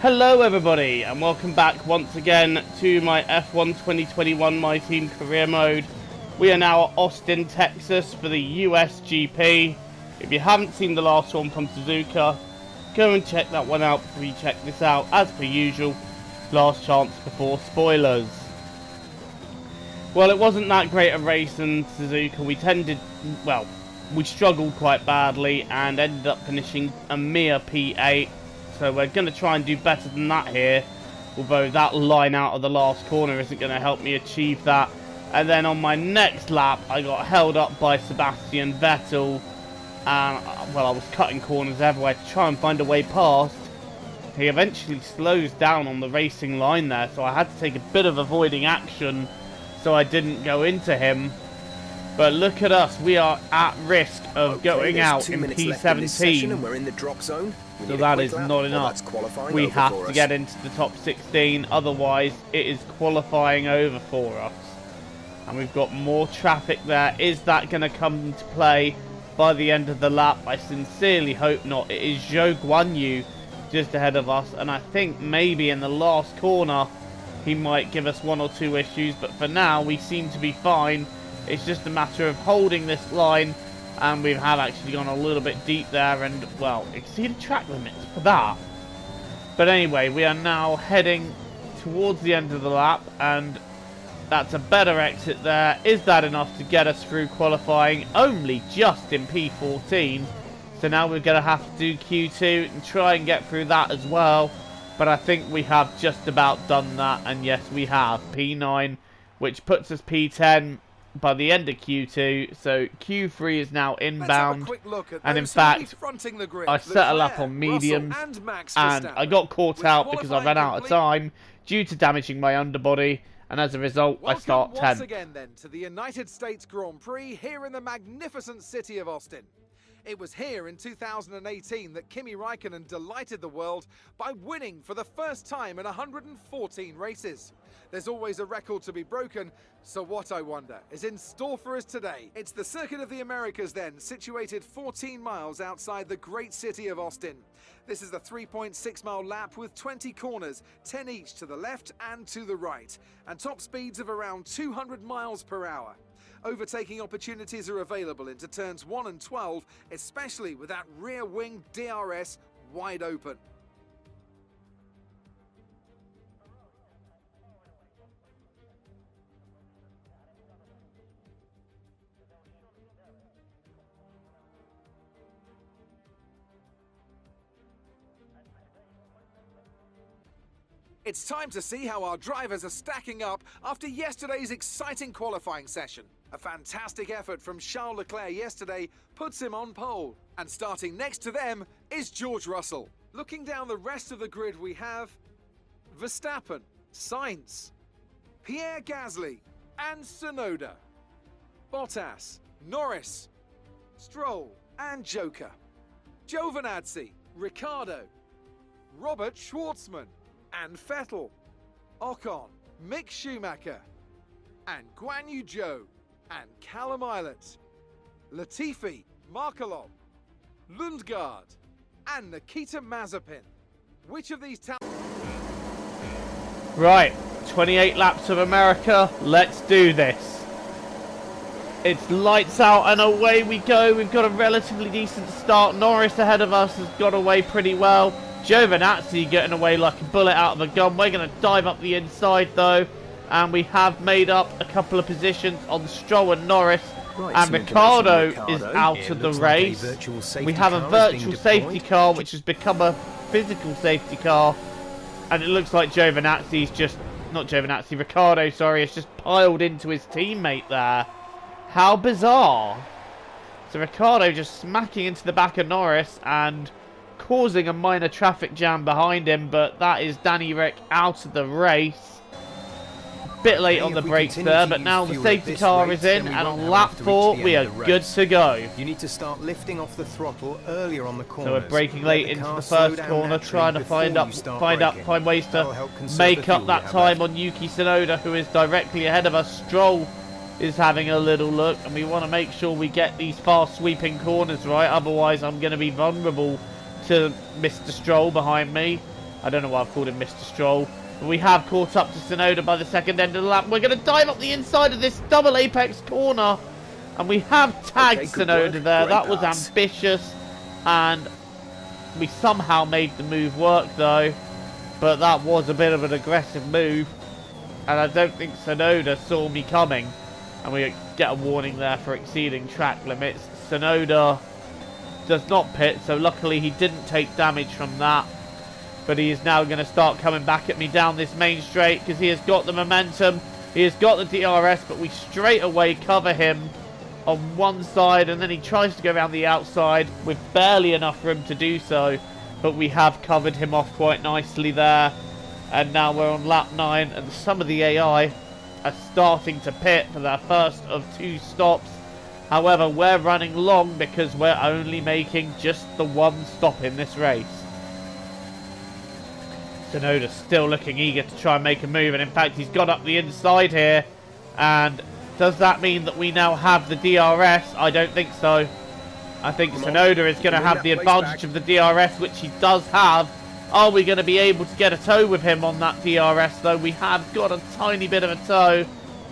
Hello everybody and welcome back once again to my F1 2021 My Team career mode. We are now at Austin, Texas for the USGP. If you haven't seen the last one from Suzuka, go and check that one out before you check this out. As per usual, last chance before spoilers. Well, it wasn't that great a race in Suzuka. We struggled quite badly and ended up finishing a mere P8. So we're going to try and do better than that here. Although that line out of the last corner isn't going to help me achieve that. And then on my next lap, I got held up by Sebastian Vettel. And, well, I was cutting corners everywhere to try and find a way past. He eventually slows down on the racing line there. So I had to take a bit of avoiding action so I didn't go into him. But look at us, we are at risk of going out in P17. And we're in the drop zone. So that is not enough. We have to get into the top 16, otherwise it is qualifying over for us. And we've got more traffic there. Is that going to come into play by the end of the lap? I sincerely hope not. It is Zhou Guanyu just ahead of us, and I think maybe in the last corner he might give us one or two issues, but for now we seem to be fine. It's just a matter of holding this line, and we have actually gone a little bit deep there and, well, exceeded track limits for that. But anyway, we are now heading towards the end of the lap, and that's a better exit there. Is that enough to get us through qualifying? Only just in P14. So now we're going to have to do Q2 and try and get through that as well. But I think we have just about done that, and yes, we have. P9, which puts us P10 by the end of Q2, so Q3 is now inbound, and in fact, I set a lap on mediums, and I got caught out because I ran out of time due to damaging my underbody, and as a result, I start 10th. Once again then to the United States Grand Prix here in the magnificent city of Austin. It was here in 2018 that Kimi Raikkonen delighted the world by winning for the first time in 114 races. There's always a record to be broken, so what, I wonder, is in store for us today? It's the Circuit of the Americas then, situated 14 miles outside the great city of Austin. This is the 3.6 mile lap with 20 corners, 10 each to the left and to the right, and top speeds of around 200 miles per hour. Overtaking opportunities are available into turns 1 and 12, especially with that rear wing DRS wide open. It's time to see how our drivers are stacking up after yesterday's exciting qualifying session. A fantastic effort from Charles Leclerc yesterday puts him on pole. And starting next to them is George Russell. Looking down the rest of the grid, we have Verstappen, Sainz, Pierre Gasly and Tsunoda, Bottas, Norris, Stroll and Joker, Giovinazzi, Ricciardo, Robert Schwartzman and Vettel, Ocon, Mick Schumacher, and Guan Yu Zhou, and Callum Ilott, Latifi, Markelov, Lundgaard, and Nikita Mazepin. Which of these Right, 28 laps of America, let's do this. It's lights out and away we go. We've got a relatively decent start. Norris ahead of us has got away pretty well. Giovinazzi getting away like a bullet out of a gun. We're going to dive up the inside though, and we have made up a couple of positions on Stroll and Norris, and Ricciardo is out of the race. We have a virtual safety car which has become a physical safety car, and it looks like Ricciardo, sorry, has just piled into his teammate there. How bizarre. So Ricciardo just smacking into the back of Norris and causing a minor traffic jam behind him, but that is Danny Rick out of the race. Bit late on the brakes there, but now the safety car is in, and on lap 4 we are good to go. You need to start lifting off the throttle earlier on the corners. So we're braking late into the first corner, trying to find ways to make up that time on Yuki Tsunoda, who is directly ahead of us. Stroll is having a little look, and we want to make sure we get these fast sweeping corners right, otherwise I'm going to be vulnerable to Mr. Stroll behind me. I don't know why I've called him Mr. Stroll. But we have caught up to Tsunoda by the second end of the lap. We're going to dive up the inside of this double apex corner. And we have tagged Tsunoda there. That was ambitious. And we somehow made the move work though. But that was a bit of an aggressive move. And I don't think Tsunoda saw me coming. And we get a warning there for exceeding track limits. Tsunoda does not pit, so luckily he didn't take damage from that. But he is now going to start coming back at me down this main straight because he has got the momentum. He has got the DRS, but we straight away cover him on one side, and then he tries to go around the outside with barely enough room to do so. But we have covered him off quite nicely there. And now we're on lap 9, and some of the AI are starting to pit for their first of 2 stops. However, we're running long because we're only making just the 1 stop in this race. Tsunoda still looking eager to try and make a move, and in fact he's got up the inside here. And does that mean that we now have the DRS? I don't think so. I think Tsunoda is going to have the advantage of the DRS, which he does have. Are we going to be able to get a tow with him on that DRS though? We have got a tiny bit of a tow,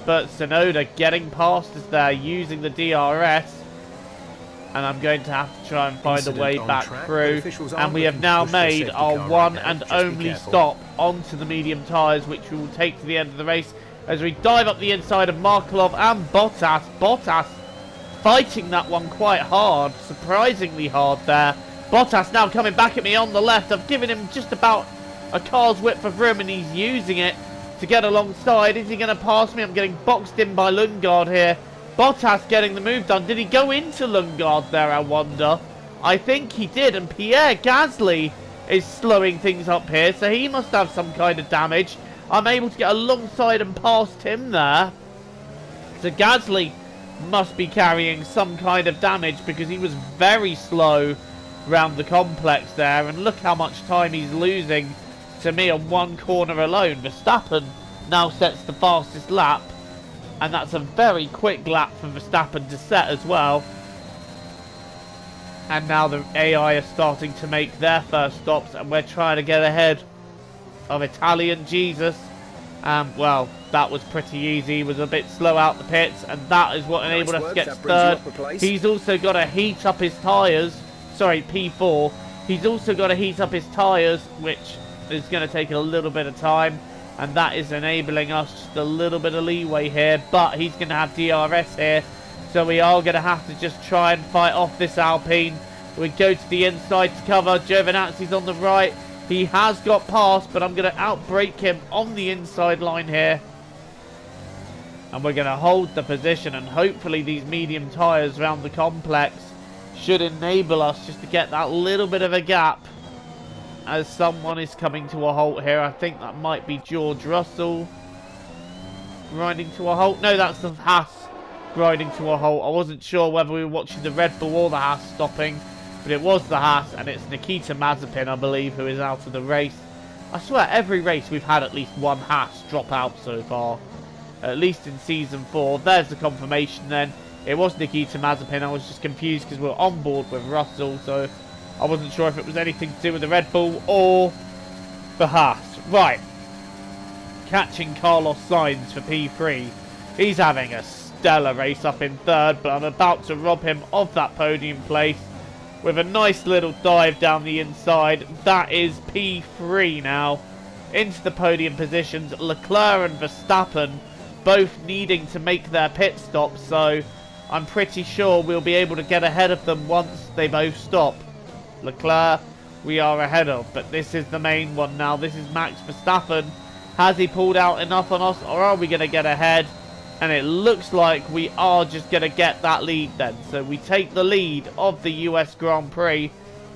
but Tsunoda getting past us there using the DRS. And I'm going to have to try and find a way back through. And we have now made our one and only stop onto the medium tyres, which we will take to the end of the race as we dive up the inside of Markelov and Bottas. Bottas fighting that one quite hard, surprisingly hard there. Bottas now coming back at me on the left. I've given him just about a car's width of room and he's using it to get alongside. Is he going to pass me? I'm getting boxed in by Lundgaard here. Bottas getting the move done. Did he go into Lundgaard there, I wonder? I think he did, and Pierre Gasly is slowing things up here, so he must have some kind of damage. I'm able to get alongside and past him there. So Gasly must be carrying some kind of damage because he was very slow round the complex there, and look how much time he's losing to me on one corner alone. Verstappen now sets the fastest lap. And that's a very quick lap for Verstappen to set as well. And now the AI are starting to make their first stops, and we're trying to get ahead of Italian Jesus. Well, that was pretty easy. He was a bit slow out the pits, and that is what enabled us to get third. He's also got to heat up his tyres. Sorry, P4. He's also got to heat up his tyres, which is going to take a little bit of time. And that is enabling us just a little bit of leeway here. But he's going to have DRS here. So we are going to have to just try and fight off this Alpine. We go to the inside to cover. Giovinazzi's on the right. He has got past, but I'm going to outbrake him on the inside line here. And we're going to hold the position. And hopefully these medium tyres around the complex should enable us just to get that little bit of a gap. As someone is coming to a halt here. I think that might be George Russell grinding to a halt. No, that's the Haas grinding to a halt. I wasn't sure whether we were watching the Red Bull or the Haas stopping, but it was the Haas, and it's Nikita Mazepin, I believe, who is out of the race. I swear every race we've had at least one Haas drop out so far, at least in season 4. There's the confirmation then. It was Nikita Mazepin. I was just confused because we're on board with Russell, so I wasn't sure if it was anything to do with the Red Bull or the Haas. Right. Catching Carlos Sainz for P3. He's having a stellar race up in third, but I'm about to rob him of that podium place with a nice little dive down the inside. That is P3 now. Into the podium positions. Leclerc and Verstappen both needing to make their pit stops, so I'm pretty sure we'll be able to get ahead of them once they both stop. Leclerc we are ahead of, but this is the main one now. This is Max Verstappen. Has he pulled out enough on us, or are we going to get ahead? And it looks like we are just going to get that lead then. So we take the lead of the US Grand Prix,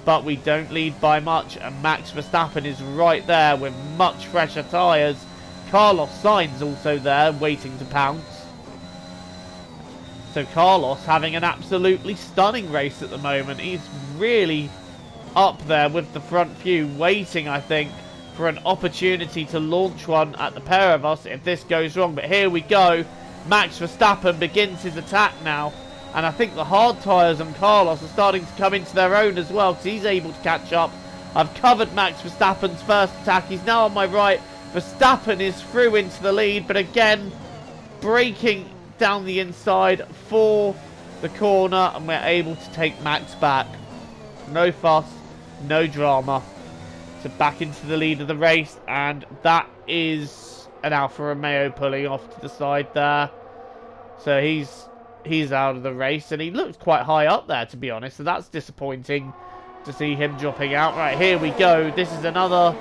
but we don't lead by much, and Max Verstappen is right there with much fresher tyres. Carlos Sainz also there waiting to pounce. So Carlos having an absolutely stunning race at the moment. He's really up there with the front few, waiting, I think, for an opportunity to launch one at the pair of us if this goes wrong. But here we go. Max Verstappen begins his attack now, and I think the hard tyres on Carlos are starting to come into their own as well, because he's able to catch up I've covered Max Verstappen's first attack. He's now on my right. Verstappen is through into the lead, but again, braking down the inside for the corner, and we're able to take Max back. No fuss, no drama. So back into the lead of the race, and that is an Alfa Romeo pulling off to the side there. So he's out of the race, and he looked quite high up there, to be honest, so that's disappointing to see him dropping out. Right, here we go. This is another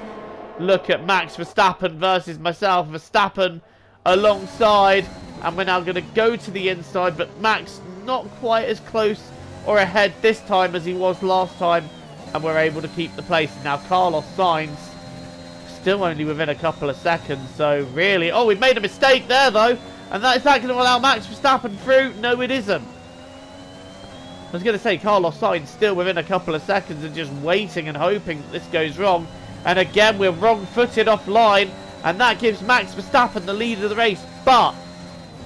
look at Max Verstappen versus myself. Verstappen alongside, and we're now going to go to the inside, but Max not quite as close or ahead this time as he was last time, and we're able to keep the place. Now Carlos Sainz still only within a couple of seconds, so really... Oh, we've made a mistake there, though, and is that going to allow Max Verstappen through? No, it isn't. I was going to say, Carlos Sainz still within a couple of seconds and just waiting and hoping that this goes wrong. And again, we're wrong-footed offline, and that gives Max Verstappen the lead of the race. But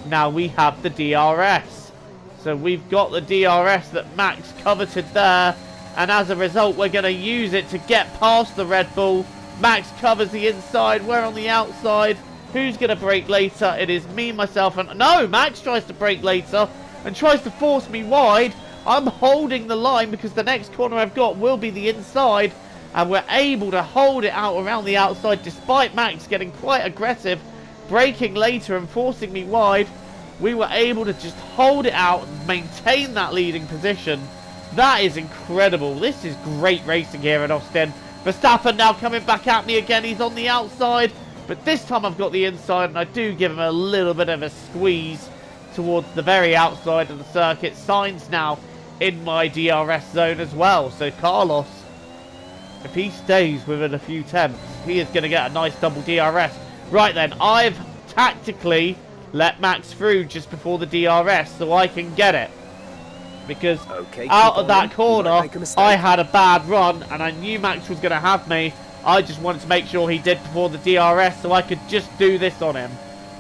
now we have the DRS. So we've got the DRS that Max coveted there, and as a result, we're going to use it to get past the Red Bull. Max covers the inside, we're on the outside. Who's going to brake later? It is me, myself, and... No, Max tries to brake later and tries to force me wide. I'm holding the line because the next corner I've got will be the inside, and we're able to hold it out around the outside despite Max getting quite aggressive, braking later and forcing me wide. We were able to just hold it out and maintain that leading position. That is incredible. This is great racing here at Austin. Verstappen now coming back at me again. He's on the outside, but this time I've got the inside, and I do give him a little bit of a squeeze towards the very outside of the circuit. Sainz now in my DRS zone as well. So Carlos, if he stays within a few tenths, he is going to get a nice double DRS. Right then, I've tactically let Max through just before the DRS so I can get it. Because out of that corner, I had a bad run and I knew Max was going to have me. I just wanted to make sure he did before the DRS so I could just do this on him.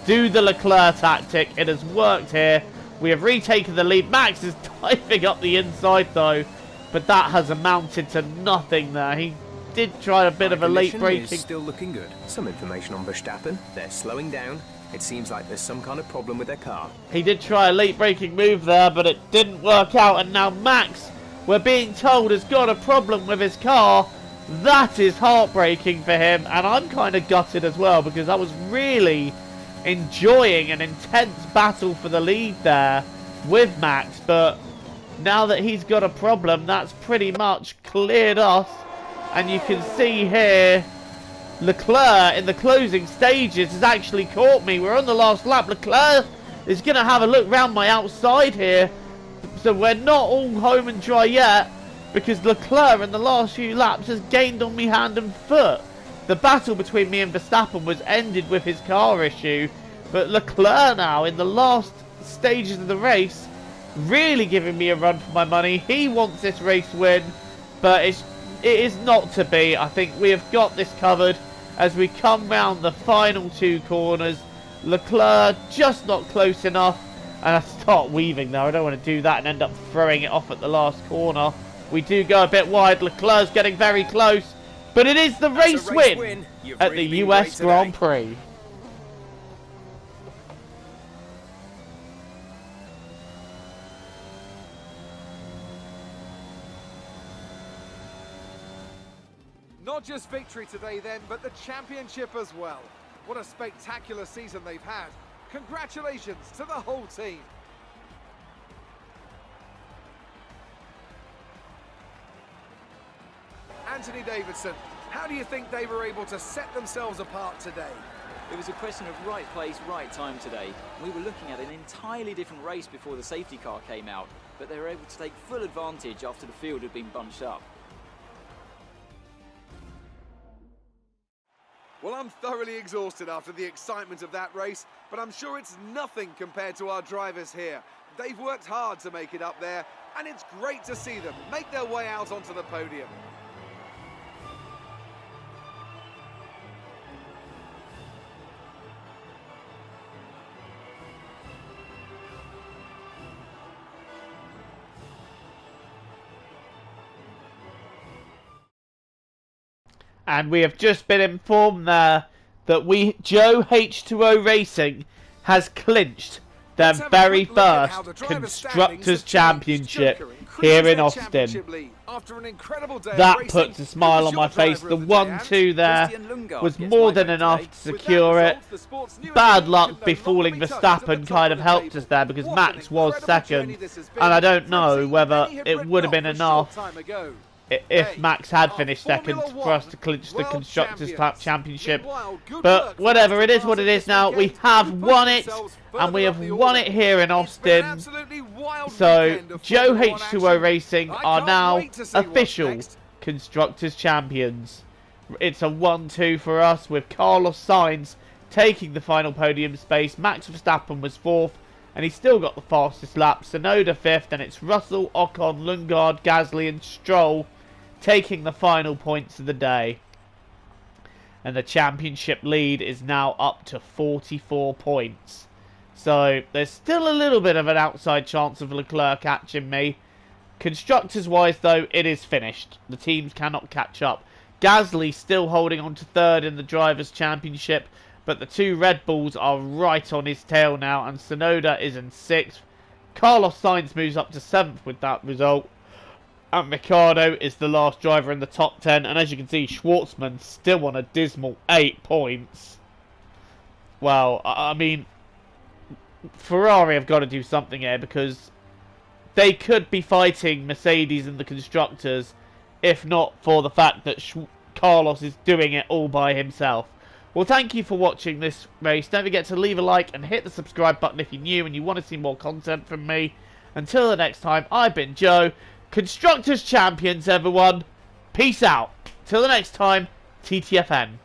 Do the Leclerc tactic. It has worked here. We have retaken the lead. Max is diving up the inside though, but that has amounted to nothing there. He did try a bit of a late braking. Still looking good. Some information on Verstappen. They're slowing down. It seems like there's some kind of problem with their car. He did try a late braking move there, but it didn't work out. And now Max, we're being told, has got a problem with his car. That is heartbreaking for him, and I'm kind of gutted as well because I was really enjoying an intense battle for the lead there with Max, but now that he's got a problem, that's pretty much cleared us. And you can see here Leclerc in the closing stages has actually caught me. We're on the last lap. Leclerc is going to have a look round my outside here, so we're not all home and dry yet because Leclerc in the last few laps has gained on me hand and foot. The battle between me and Verstappen was ended with his car issue, but Leclerc now in the last stages of the race really giving me a run for my money. He wants this race win, but it is not to be. I think we have got this covered as we come round the final two corners. Leclerc just not close enough, and I start weaving there. I don't want to do that and end up throwing it off at the last corner. We do go a bit wide. Leclerc's getting very close, but it is the race win at the US Grand Prix. Not just victory today then, but the championship as well. What a spectacular season they've had. Congratulations to the whole team. Anthony Davidson, how do you think they were able to set themselves apart today? It was a question of right place, right time today. We were looking at an entirely different race before the safety car came out, but they were able to take full advantage after the field had been bunched up. Well, I'm thoroughly exhausted after the excitement of that race, but I'm sure it's nothing compared to our drivers here. They've worked hard to make it up there, and it's great to see them make their way out onto the podium. And we have just been informed there that Joe H2O Racing has clinched their very first Constructors' Championship here in Austin. That puts a smile on my face. The 1-2 there was more than enough to secure it. Bad luck befalling Verstappen kind of helped us there because Max was second. And I don't know whether it would have been enough if Max had finished second for us to clinch the Constructors' Championship. But whatever, it is what it is now. We have won it, and we have won it here in Austin. So Joe H2O Racing are now official Constructors' Champions. It's a 1-2 for us, with Carlos Sainz taking the final podium space. Max Verstappen was 4th, and he's still got the fastest lap. Tsunoda 5th, and it's Russell, Ocon, Lundgaard, Gasly and Stroll taking the final points of the day. And the championship lead is now up to 44 points. So there's still a little bit of an outside chance of Leclerc catching me. Constructors wise though, it is finished. The teams cannot catch up. Gasly still holding on to 3rd in the Drivers' Championship, but the 2 Red Bulls are right on his tail now, and Tsunoda is in 6th. Carlos Sainz moves up to 7th with that result. And Ricciardo is the last driver in the top 10. And as you can see, Schwartzman still on a dismal 8 points. Well, I mean, Ferrari have got to do something here, because they could be fighting Mercedes and the Constructors if not for the fact that Carlos is doing it all by himself. Well, thank you for watching this race. Don't forget to leave a like and hit the subscribe button if you're new and you want to see more content from me. Until the next time, I've been Joe. Constructors Champions, everyone. Peace out. Till the next time, TTFN.